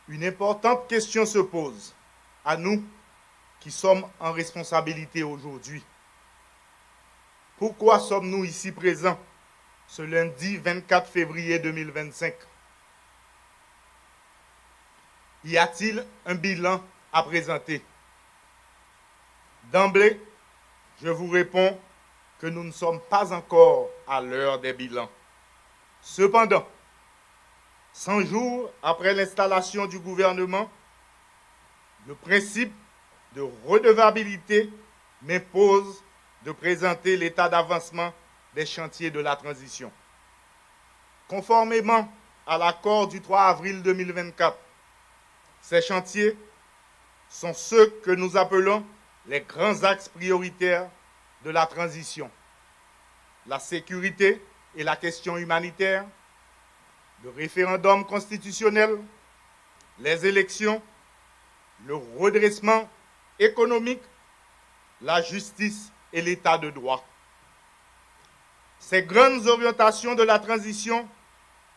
Une importante question se pose à nous qui sommes en responsabilité aujourd'hui. Pourquoi sommes-nous ici présents ce lundi 24 février 2025? Y a-t-il un bilan à présenter? D'emblée, je vous réponds que nous ne sommes pas encore à l'heure des bilans. Cependant, 100 jours après l'installation du gouvernement, le principe de redevabilité m'impose de présenter l'état d'avancement des chantiers de la transition. Conformément à l'accord du 3 avril 2024, ces chantiers sont ceux que nous appelons les grands axes prioritaires de la transition. La sécurité et la question humanitaire, le référendum constitutionnel, les élections, le redressement économique, la justice et l'état de droit. Ces grandes orientations de la transition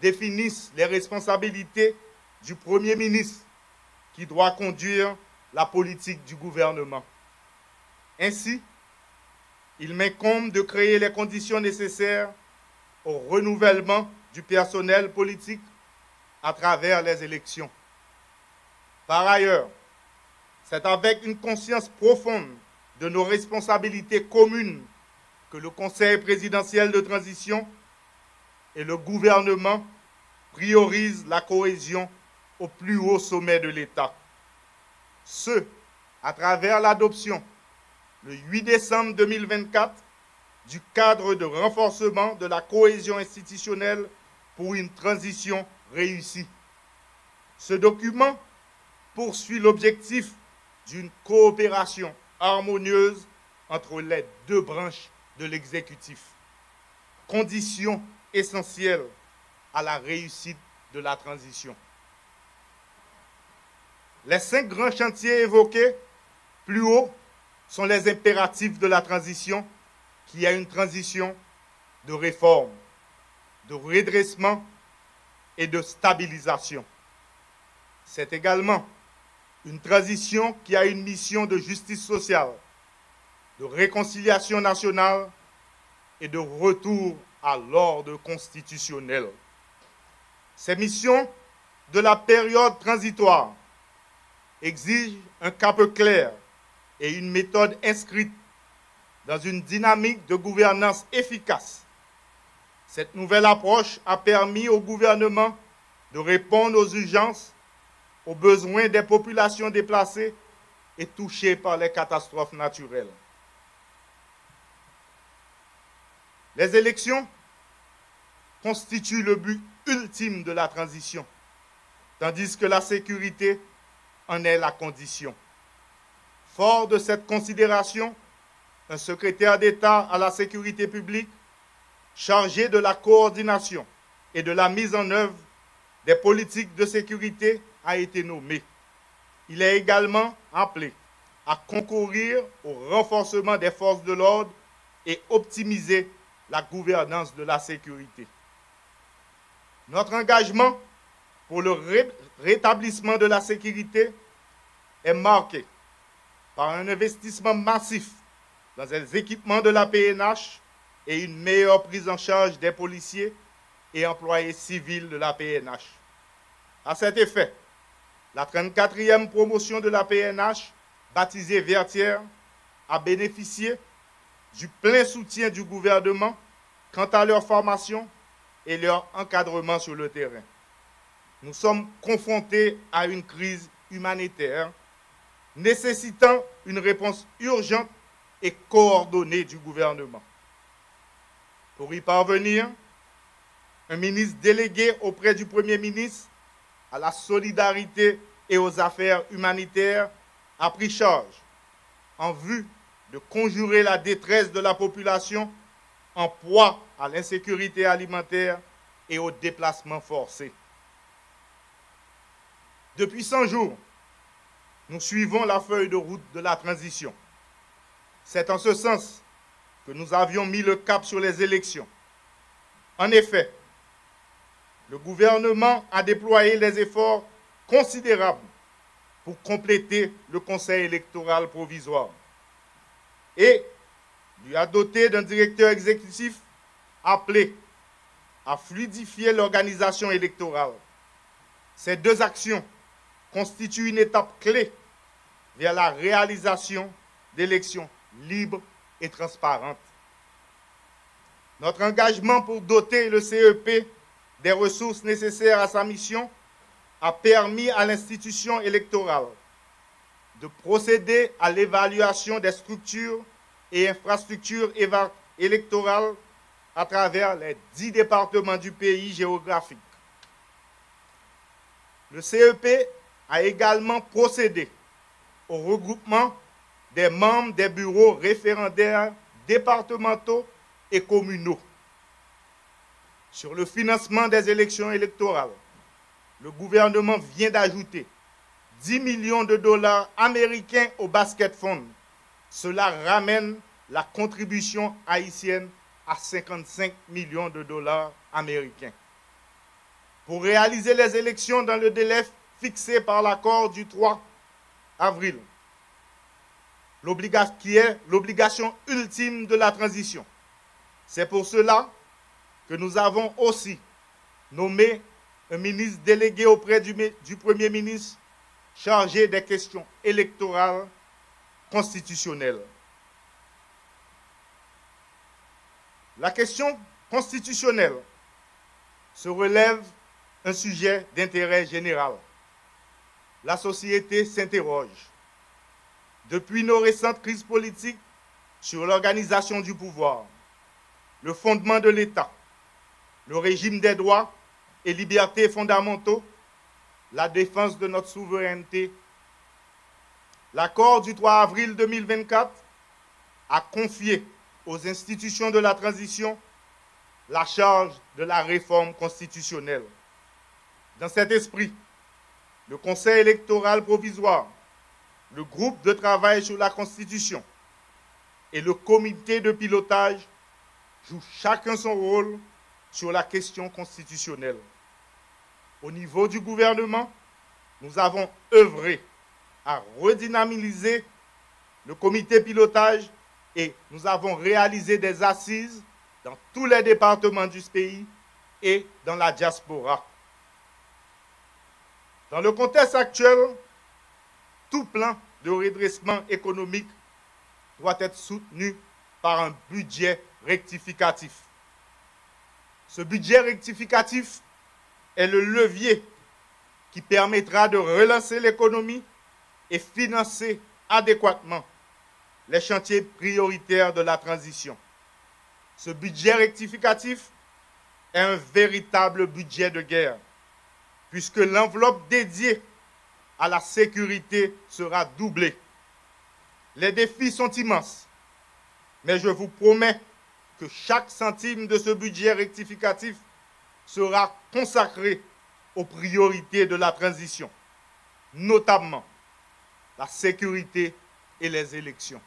définissent les responsabilités du Premier ministre qui doit conduire la politique du gouvernement. Ainsi, il m'incombe de créer les conditions nécessaires au renouvellement du personnel politique à travers les élections. Par ailleurs, c'est avec une conscience profonde de nos responsabilités communes que le Conseil présidentiel de transition et le gouvernement priorisent la cohésion au plus haut sommet de l'État. Ce, à travers l'adoption, le 8 décembre 2024, du cadre de renforcement de la cohésion institutionnelle pour une transition réussie. Ce document poursuit l'objectif d'une coopération harmonieuse entre les deux branches de l'exécutif, condition essentielle à la réussite de la transition. Les 5 grands chantiers évoqués plus haut sont les impératifs de la transition, qui est une transition de réforme, de redressement et de stabilisation. C'est également une transition qui a une mission de justice sociale, de réconciliation nationale et de retour à l'ordre constitutionnel. Ces missions de la période transitoire exigent un cap clair et une méthode inscrite dans une dynamique de gouvernance efficace. Cette nouvelle approche a permis au gouvernement de répondre aux urgences, aux besoins des populations déplacées et touchées par les catastrophes naturelles. Les élections constituent le but ultime de la transition, tandis que la sécurité en est la condition. Fort de cette considération, un secrétaire d'État à la sécurité publique chargé de la coordination et de la mise en œuvre des politiques de sécurité a été nommé. Il est également appelé à concourir au renforcement des forces de l'ordre et optimiser la gouvernance de la sécurité. Notre engagement pour le rétablissement de la sécurité est marqué par un investissement massif dans les équipements de la PNH et une meilleure prise en charge des policiers et employés civils de la PNH. À cet effet, la 34e promotion de la PNH, baptisée Vertière, a bénéficié du plein soutien du gouvernement quant à leur formation et leur encadrement sur le terrain. Nous sommes confrontés à une crise humanitaire nécessitant une réponse urgente et coordonnée du gouvernement. Pour y parvenir, un ministre délégué auprès du Premier ministre à la solidarité et aux affaires humanitaires a pris charge en vue de conjurer la détresse de la population en proie à l'insécurité alimentaire et au déplacement forcé. Depuis 100 jours, nous suivons la feuille de route de la transition. C'est en ce sens que nous avions mis le cap sur les élections. En effet, le gouvernement a déployé les efforts considérable pour compléter le Conseil électoral provisoire et lui a doté d'un directeur exécutif appelé à fluidifier l'organisation électorale. Ces deux actions constituent une étape clé vers la réalisation d'élections libres et transparentes. Notre engagement pour doter le CEP des ressources nécessaires à sa mission a permis à l'institution électorale de procéder à l'évaluation des structures et infrastructures électorales à travers les 10 départements du pays géographique. Le CEP a également procédé au regroupement des membres des bureaux référendaires départementaux et communaux. Sur le financement des élections électorales, le gouvernement vient d'ajouter 10 millions de dollars américains au Basket Fund. Cela ramène la contribution haïtienne à 55 millions de dollars américains. Pour réaliser les élections dans le délai fixé par l'accord du 3 avril, qui est l'obligation ultime de la transition. C'est pour cela que nous avons aussi nommé un ministre délégué auprès du Premier ministre chargé des questions électorales constitutionnelles. La question constitutionnelle se relève un sujet d'intérêt général. La société s'interroge. Depuis nos récentes crises politiques sur l'organisation du pouvoir, le fondement de l'État, le régime des droits et libertés fondamentaux, la défense de notre souveraineté, l'accord du 3 avril 2024 a confié aux institutions de la transition la charge de la réforme constitutionnelle. Dans cet esprit, le Conseil électoral provisoire, le groupe de travail sur la Constitution et le comité de pilotage jouent chacun son rôle sur la question constitutionnelle. Au niveau du gouvernement, nous avons œuvré à redynamiser le comité pilotage et nous avons réalisé des assises dans tous les départements du pays et dans la diaspora. Dans le contexte actuel, tout plan de redressement économique doit être soutenu par un budget rectificatif. Ce budget rectificatif est le levier qui permettra de relancer l'économie et financer adéquatement les chantiers prioritaires de la transition. Ce budget rectificatif est un véritable budget de guerre, puisque l'enveloppe dédiée à la sécurité sera doublée. Les défis sont immenses, mais je vous promets que chaque centime de ce budget rectificatif sera consacré aux priorités de la transition, notamment la sécurité et les élections.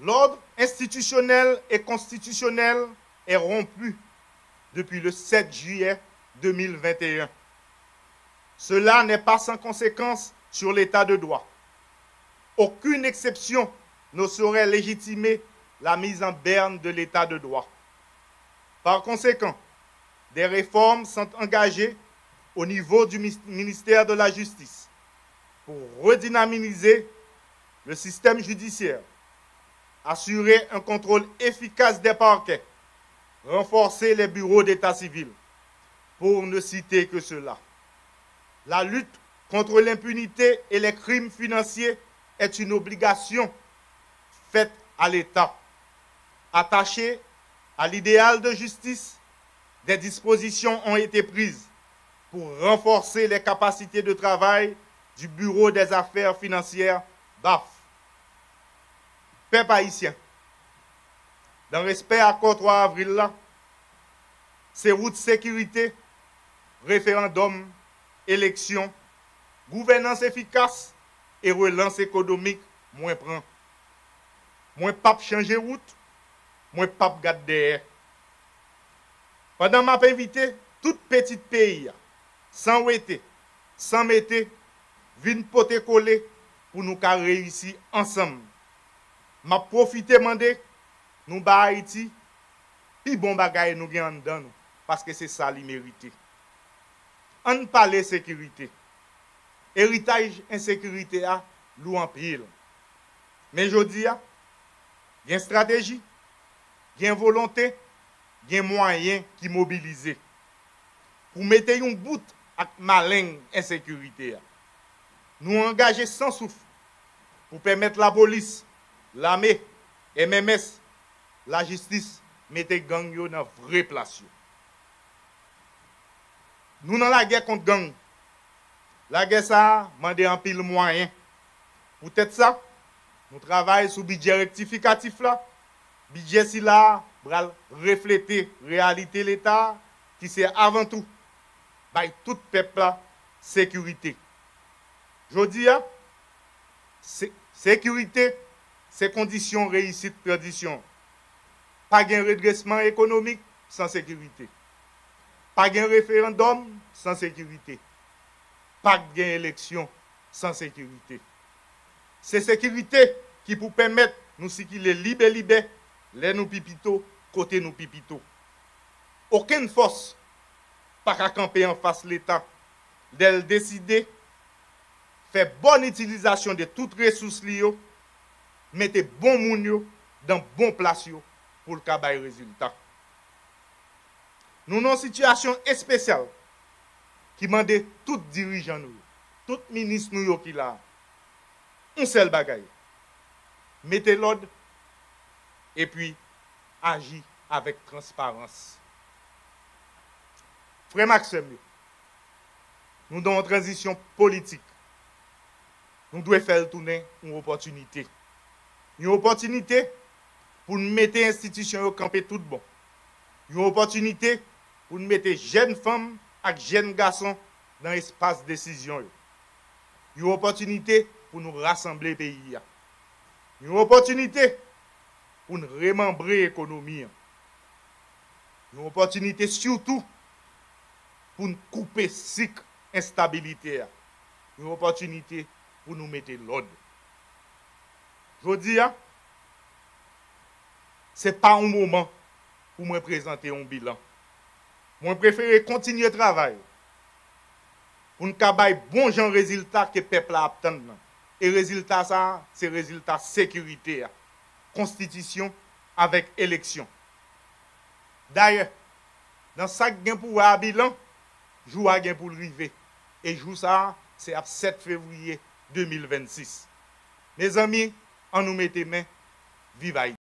L'ordre institutionnel et constitutionnel est rompu depuis le 7 juillet 2021. Cela n'est pas sans conséquence sur l'état de droit. Aucune exception ne saurait légitimer la mise en berne de l'état de droit. Par conséquent, des réformes sont engagées au niveau du ministère de la Justice pour redynamiser le système judiciaire, assurer un contrôle efficace des parquets, renforcer les bureaux d'état civil, pour ne citer que cela. La lutte contre l'impunité et les crimes financiers est une obligation faite à l'État. Attaché à l'idéal de justice, des dispositions ont été prises pour renforcer les capacités de travail du Bureau des affaires financières BAF. Peuple haïtien, dans respect à l'accord 3 avril là, c'est route sécurité, référendum, élection, gouvernance efficace et relance économique, moins prend. Moins pas changer route, moins pas garder derrière. Pendant ma invité, tout petit pays sans ouete, sans mettre, vin pote coller pour nous réussir ensemble. M'a profité mandé nous ba Haïti puis bon bagay nous gen dedans nous parce que c'est ça li mérité. On parle sécurité. Héritage insécurité a lou en pile. Mais jodi a gen stratégie, gen volonté, gen moyen qui mobiliser pour mettre un bout à malin insécurité. Nous engager sans souffle pour permettre la police, l'armée, MMS, la justice, mettre gang yo dans vraie place. Nous dans la guerre contre gang. La guerre ça mandé en pile moyen. Peut-être ça, nous travaillons sur budget rectificatif là. Budget si là, bral refléter réalité l'État qui c'est avant tout by tout peuple là sécurité. Je dis sécurité, c'est condition réussite tradition. Pas de redressement économique sans sécurité. Pas de référendum sans sécurité. Pas de élection sans sécurité. C'est sécurité qui peut permettre nous circuler libre, les nous pipito, côté nous pipito. Aucune force pas qu'à camper en face de l'État. D'elle décider, faire bonne utilisation de toutes les ressources liées, mettre bon moun dans bon place pour le cabaye résultat. Nous avons une situation spéciale qui demande tout dirigeant, tout ministre qui là, un seul bagaille. Mettez l'ordre et puis agir avec transparence. Frère Maxime, nous dans une transition politique. Nous devons faire tourner une opportunité. Une opportunité pour nous mettre l'institution au camper tout bon. Une opportunité pour nous mettre jeunes femmes et jeunes garçons dans l'espace de décision. Une opportunité pour nous rassembler le pays. Une opportunité pour nous remembrer l'économie. Une opportunité surtout pour nous couper cycle instabilité. Une opportunité pour nous mettre l'ordre. Je dis, ce n'est pas un moment pour me présenter un bilan. Moi, je préfère continuer le travail pour nous avoir bon genre de résultat que le peuple attend. Et le résultat, ça, c'est le résultat sécurité, constitution avec élection. D'ailleurs, dans chaque gain pour un bilan, jour à gain pour le river. Et jour ça, c'est à 7 février 2026. Mes amis, on nous met main, vive Haïti.